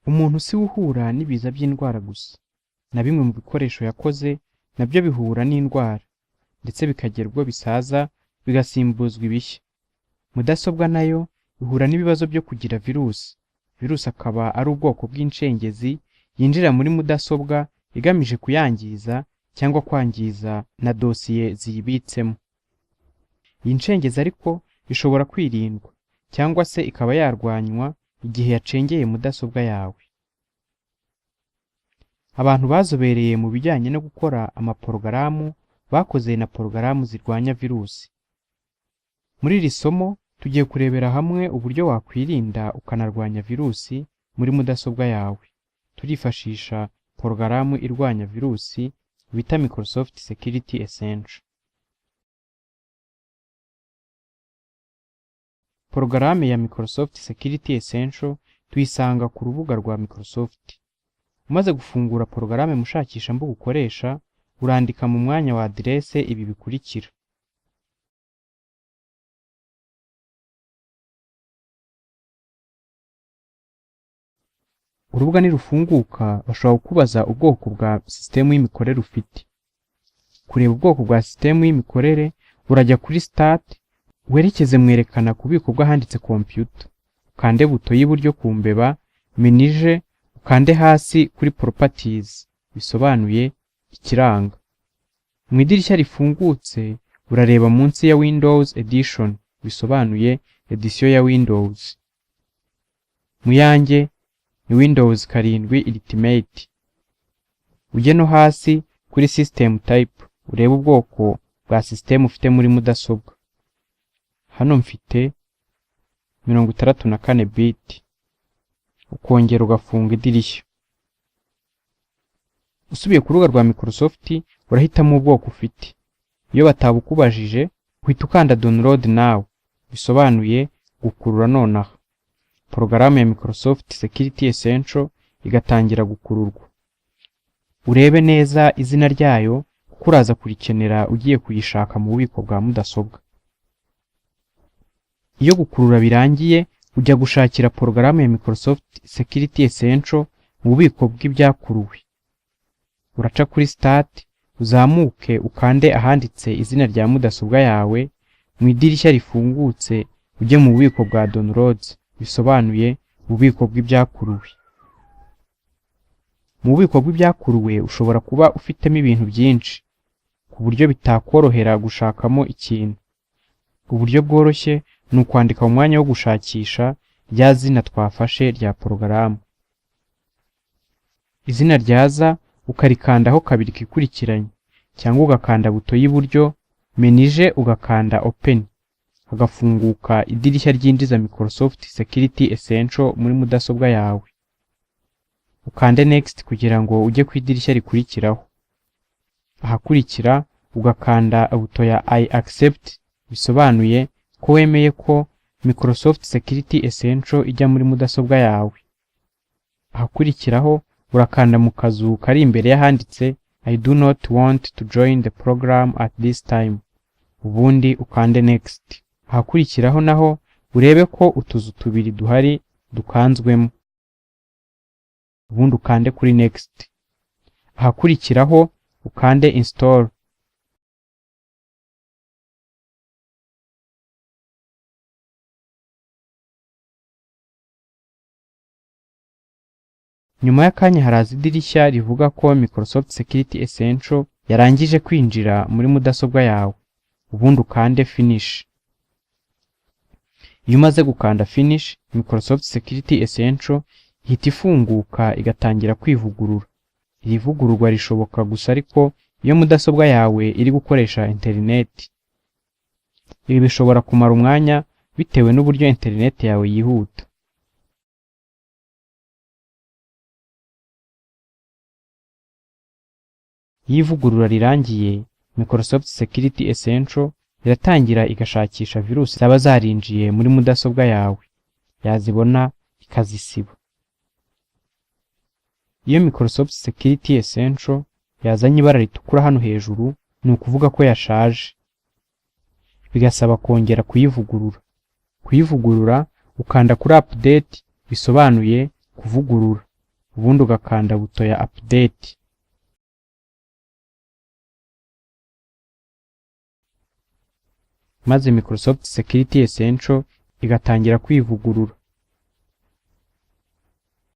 Umuntu si uhura n'ibiza by'indwara gusa, na bimwe mu bikoresho yakoze nabyo bihura n'indwara, ndetse bikagera ubwo bisaza bigasimbuzwa ibishya. Mudasobwa nayo ihura n'ibibazo byo kugira virusi. Virusi akaba ari ubwoko bw'incengezi yinjira muri mudasobwa igamije kuyangiza cyangwa kwangiza na dosiye ziyibitsemo. Iyi ncengezi ariko ishobora kwirindwa cyangwa se ikaba yarwanywa igihe yacengeye mudasobwa yawe. Abantu bazobereye mu bijyanye no gukora amaporogaramu bakoze na porogaramu zirwanya virusi. Muri iri somo tugiye kurebera hamwe uburyo wakwirinda ukanarwanya virusi muri mudasobwa yawe. Turifashisha porogaramu irwanya virusi bita Microsoft Security Essential. Porogaramu ya Microsoft Security Essential tuyisanga ku rubuga rwa Microsoft. Umaze gufungura porogaramu mushakisha mbuga ukoresha, urandika mu mwanya wa adresse ibi bikurikira. Urubuga nirufunguka bashobora kukubaza ubwoko bwa sisitemu y'imikorere ufite. Kureba ubwoko bwa sisitemu y'imikorere urajya kuri Start, werekeze mwerekana kubiko bw'ahanditse computer. Ukande buto y'iburyo ku mbeba Menuje, ukande hasi kuri Properties bisobanuye ikiranga. Mu idirishya rifungutse urareba munsi ya Windows Edition bisobanuye edition ya Windows. Mu yanjye ni Windows 7 Ultimate. Ujye no hasi kuri System Type urebe ubwoko bwa system ufite muri mudasobwa. Hano mfite 64 bit. Ukongera ugafunga idirishya. Usubiye ku rubuga rwa Microsoft urahitamo ubwoko ufite. Iyo batabukubajije uhita ukanda Download Now bisobanuye gukurura nonaha. Porogaramu ya Microsoft Security Essential igatangira gukururwa. Urebe neza izina ryayo kuko uraza kurikenera ugiye kuyishaka mu bubiko bwa mudasobwa. Iyo gukurura birangiye ujya gushakira porogaramu ya Microsoft Security Essential mu bubiko bw'ibyakuruwe. Uraca kuri Start, uzamuke ukande ahanditse izina rya mudasobwa yawe, mu idirishya rifungutse ujye mu bubiko bwa Downloads bisobanuye ububiko bw'ibyakuruwe. Mu bubiko bw'ibyakuruwe ushobora kuba ufitemo ibintu byinshi ku buryo bitakorohera gushakamo ikintu. Uburyo bworoshye ni ukwandika mu mwanya wo gushakisha rya zina twafashe rya porogaramu. Izina ryaza ukarikandaho kabiri kikurikiranye, cyangwa ugakanda buto y'iburyo Menuje ugakanda Open, hagafunguka idirishya ryinjiza Microsoft Security Essential muri mudasobwa yawe. Ukande Next kugira ngo ujye ku idirishya rikurikiraho. Ahakurikira ugakanda buto ya I accept bisobanuye ko wemeye ko Microsoft Security Essential ijya muri mudasobwa yawe. Ahakurikiraho urakanda mu kazu kari imbere y'ahanditse I do not want to join the program at this time. Ubundi ukande Next. Ahakurikiraho naho urebe ko utuzu tubiri duhari dukanzwemo. Ubundi ukande kuri Next. Ahakurikiraho ukande Install. Nyuma y'akanya haraza idirishya rivuga ko Microsoft Security Essential yarangije kwinjira muri mudasobwa yawe. Ubundi ukande Finish. Iyo umaze gukanda Finish, Microsoft Security Essential ihita ifunguka igatangira kwivugurura. Iri vugururwa rishoboka gusa ariko iyo mudasobwa yawe iri gukoresha internet. Ibi bishobora kumara umwanya bitewe n'uburyo internet yawe yihuta. Yivugurura rirangiye, Microsoft Security Essential iratangira igashakisha virusi zaba zarinjiye muri mudasobwa yawe. Yazibona ikazisiba. Iyo Microsoft Security Essential yazanye ibara ritukura hano hejuru, ni ukuvuga ko yashaje. Bigasaba kongera kuyivugurura. Kuyivugurura ukanda kuri update bisobanuye kuvugurura, ubundi ugakanda buto ya update. Maze Microsoft Security Essential igatangira kwivugurura.